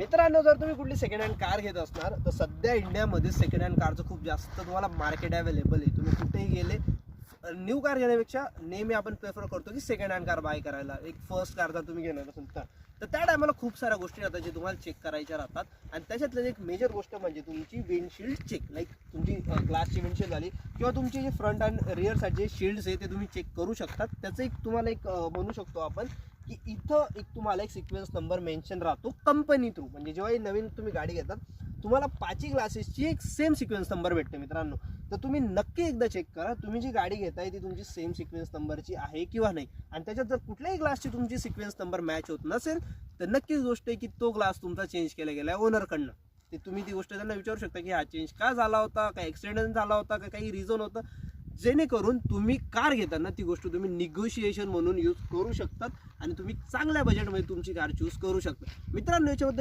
मित्रांनो, जर तुम्ही कुठली सेकंड हँड कार घेत असणार तर सध्या इंडियामध्ये सेकंड हँड कारचं खूप जास्त तुम्हाला मार्केट अवेलेबल आहे. तुम्ही कुठेही गेले न्यू कार घेण्यापेक्षा नेहमी आपण प्रेफर करतो की सेकंड हँड कार बाय करायला. एक फर्स्ट कार जर तुम्ही घेणार असेल तर त्या टायमाला खूप साऱ्या गोष्टी राहतात जे तुम्हाला चेक करायच्या राहतात. आणि त्याच्यातलं एक मेजर गोष्ट म्हणजे तुमची विंडशील्ड चेक. लाईक तुमची ग्लासची विंडशील्ड झाली किंवा तुमचे जे फ्रंट अँड रिअर साईड जे शिल्ड्स आहे ते तुम्ही चेक करू शकतात. त्याचं एक तुम्हाला एक म्हणू शकतो आपण की इथं एक तुम्हाला एक सिक्वेन्स नंबर मेन्शन राहतो कंपनी थ्रू. म्हणजे जेव्हा नवीन तुम्ही गाडी घेतात तुम्हाला 5 ग्लासेसची एक सेम सिक्वेन्स नंबर भेटते मित्रांनो. तर तुम्ही नक्की एकदा चेक करा तुम्ही जी गाडी घेताय ती तुमची सेम सिक्वेन्स नंबरची आहे किंवा नाही. आणि त्याच्यात जर कुठल्याही ग्लासची तुमची सिक्वेन्स नंबर मॅच होत नसेल तर नक्कीच गोष्ट आहे की तो ग्लास तुमचा चेंज केला गेला आहे ओनरकडनं. ते तुम्ही ती गोष्ट त्यांना विचारू शकता की हा चेंज का झाला होता, काय ॲक्सिडेंट झाला होता, का काही रिझन होतं, जेणेकरून तुम्ही कार घेताना ती गोष्ट तुम्ही निगोशिएशन म्हणून यूज करू शकतात आणि तुम्ही चांगल्या बजेटमध्ये तुमची कार चूज करू शकता. मित्रांनो, याच्याबद्दल